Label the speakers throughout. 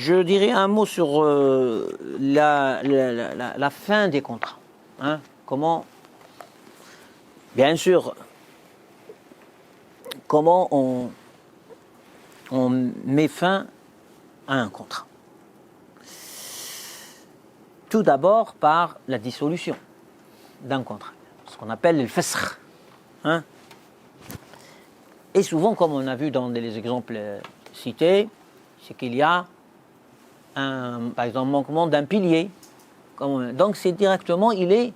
Speaker 1: Je dirais un mot sur la fin des contrats. Hein. Comment, bien sûr, comment on met fin à un contrat. Tout d'abord par la dissolution d'un contrat, ce qu'on appelle le fasakh. Hein. Et souvent, comme on a vu dans les exemples cités, c'est qu'il y a par exemple, manquement d'un pilier. Donc, c'est directement, il est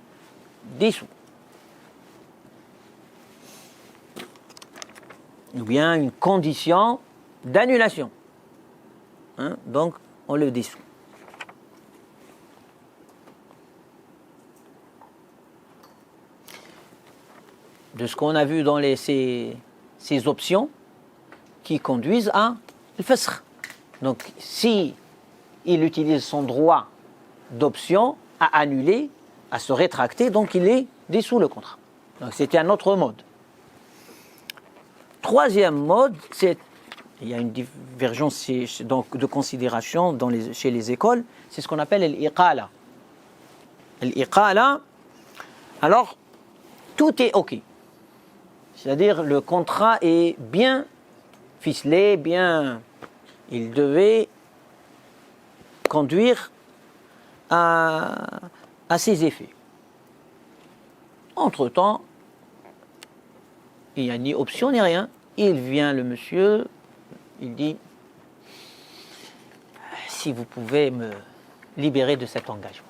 Speaker 1: dissous. Ou bien une condition d'annulation. Hein? Donc, on le dissout. De ce qu'on a vu dans ces options qui conduisent à le fasakh. Donc, si il utilise son droit d'option à annuler, à se rétracter, donc il est dissous le contrat. Donc, c'était un autre mode. Troisième mode, il y a une divergence donc, de considération chez les écoles, c'est ce qu'on appelle l'iqala. L'iqala, alors, tout est OK. C'est-à-dire, le contrat est bien ficelé, il devait conduire à ses effets. Entre-temps, il n'y a ni option ni rien. Il vient, le monsieur, il dit « Si vous pouvez me libérer de cet engagement. »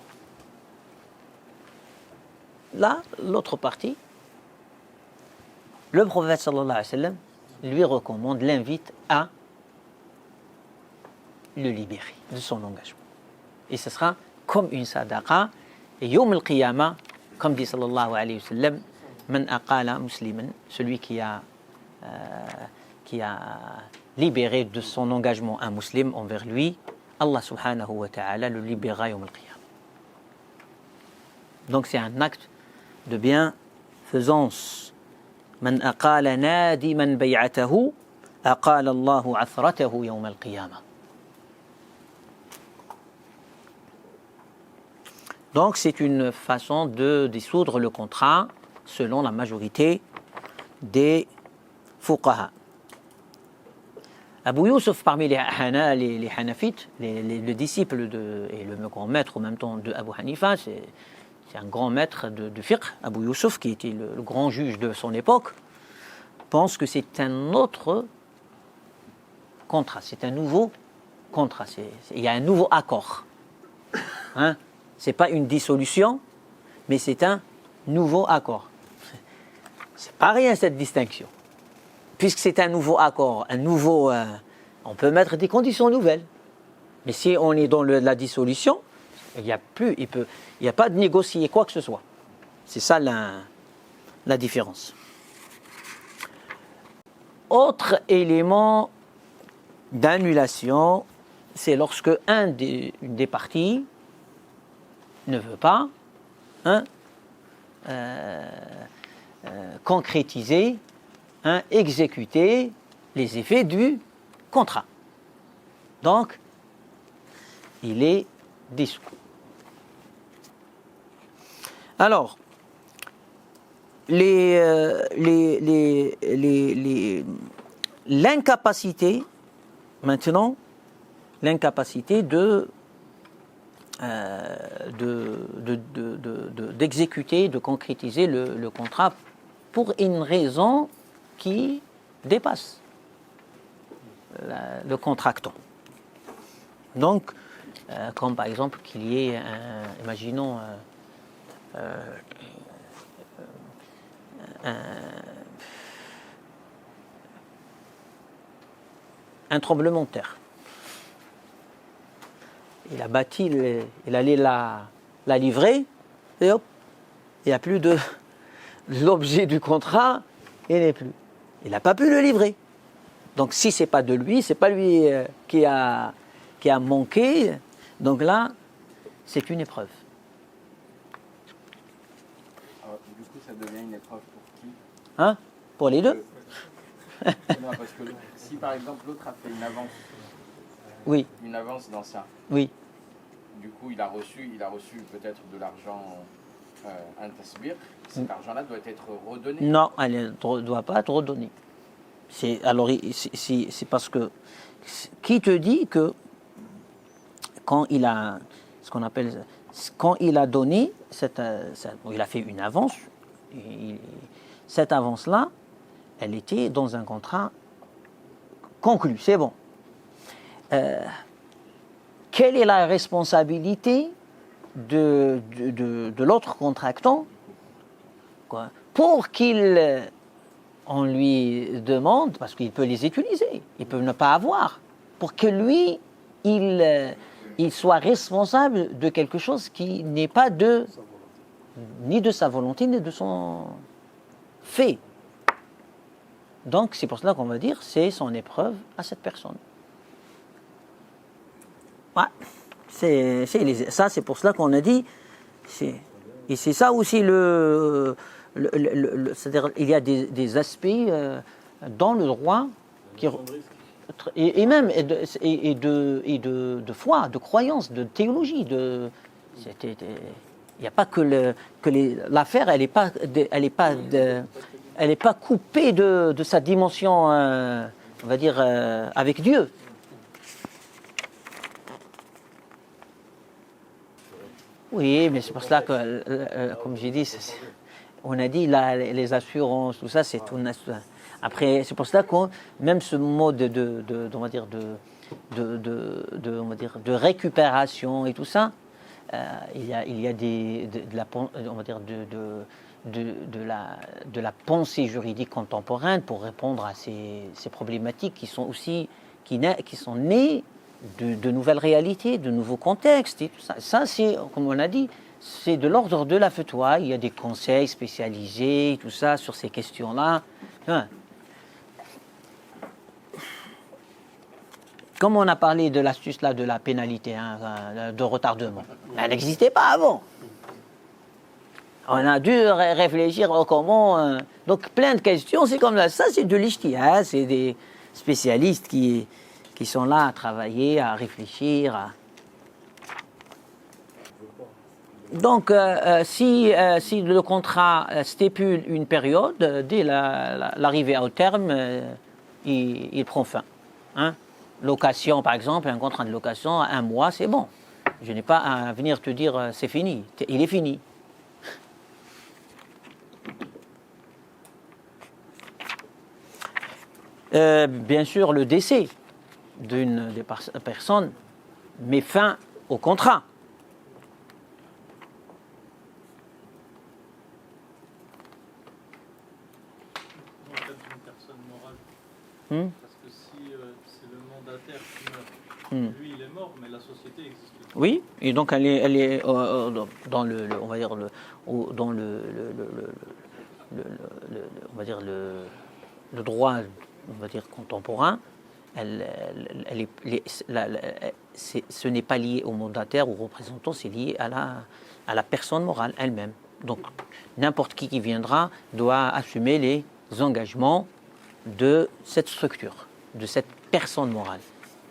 Speaker 1: Là, l'autre partie, le prophète sallallahu alayhi wa sallam lui recommande, l'invite à le libérer de son engagement. Et ce sera comme une sadaqa. Et yawm al-qiyamah, comme dit sallallahu alayhi wa sallam, man aqala musliman, celui qui a libéré de son engagement un musulman envers lui, Allah subhanahu wa ta'ala le libérera yawm al-qiyamah. Donc c'est un acte de bienfaisance. Man aqala nadiman bay'atahu, aqala Allahu athratahu yawm al-qiyamah. Donc c'est une façon de dissoudre le contrat selon la majorité des fuqaha. Abu Yusuf, parmi les Hanafites, le disciple et le grand maître en même temps de Abu Hanifa, c'est un grand maître de fiqh, Abu Yusuf, qui était le grand juge de son époque, pense que c'est un autre contrat, c'est un nouveau contrat, il y a un nouveau accord. Hein? Ce n'est pas une dissolution, mais c'est un nouveau accord. C'est pas rien cette distinction. Puisque c'est un nouveau accord, on peut mettre des conditions nouvelles. Mais si on est dans la dissolution, il n'y a pas de négocier quoi que ce soit. C'est ça la différence. Autre élément d'annulation, c'est lorsque une des parties ne veut pas concrétiser, exécuter les effets du contrat. Donc, il est dissous. Alors, l'incapacité, maintenant, d'exécuter, de concrétiser le contrat pour une raison qui dépasse le contractant. Donc, comme par exemple qu'il y ait imaginons un tremblement de terre. Il a bâti, il allait la livrer, et hop, il n'y a plus de l'objet du contrat, il n'est plus. Il n'a pas pu le livrer. Donc si ce n'est pas de lui, ce n'est pas lui qui a manqué, donc là, c'est une épreuve.
Speaker 2: Alors, du coup, ça devient une épreuve pour qui ?
Speaker 1: Pour les deux.
Speaker 2: Non, parce que si par exemple l'autre a fait une avance
Speaker 1: Oui,
Speaker 2: une avance dans ça.
Speaker 1: oui.
Speaker 2: Du coup, il a reçu peut-être de l'argent, un tasbir. Cet argent-là doit être redonné.
Speaker 1: Non, elle ne doit pas être redonnée. Alors, c'est parce que qui te dit que quand il a ce qu'on appelle quand il a donné il a fait une avance, cette avance-là, elle était dans un contrat conclu, c'est bon. Quelle est la responsabilité de l'autre contractant, quoi, pour on lui demande, parce qu'il peut les utiliser, il peut ne pas avoir, pour que lui, il soit responsable de quelque chose qui n'est pas ni de sa volonté, ni de son fait. Donc c'est pour cela qu'on va dire c'est son épreuve à cette personne. Ouais, ça c'est pour cela qu'on a dit, et c'est ça aussi c'est-à-dire il y a des aspects dans le droit et même de foi, de croyance, de théologie, il n'y a pas que l'affaire, elle n'est pas coupée de sa dimension, on va dire, avec Dieu. Oui, mais c'est pour cela que, comme j'ai dit, on a dit là, les assurances, tout ça, c'est tout. Après, c'est pour cela que même ce mode on va dire de récupération et tout ça, il y a on va dire de la pensée juridique contemporaine pour répondre à ces problématiques qui sont nées de nouvelles réalités, de nouveaux contextes et tout ça. Ça, c'est, comme on a dit, c'est de l'ordre de la fatwa. Il y a des conseils spécialisés, tout ça, sur ces questions-là. Comme on a parlé de l'astuce là de la pénalité, de retardement, elle n'existait pas avant. On a dû réfléchir comment. Donc plein de questions, c'est comme ça c'est de l'ijtihad, c'est des spécialistes qui sont là à travailler, à réfléchir. Donc si le contrat stipule une période, dès l'arrivée au terme, il prend fin. Location, par exemple, un contrat de location, 1 mois, c'est bon. Je n'ai pas à venir te dire c'est fini. Il est fini. Bien sûr, le décès d'une des personnes met fin au contrat.
Speaker 3: Dans le cas d'une personne morale. Parce que si c'est le mandataire qui meurt, lui il est mort, mais la société existe.
Speaker 1: Oui, et donc elle est dans on va dire dans on va dire le droit, on va dire contemporain. Ce n'est pas lié au mandataire ou au représentant, c'est lié à la personne morale elle-même. Donc n'importe qui viendra doit assumer les engagements de cette structure, de cette personne morale.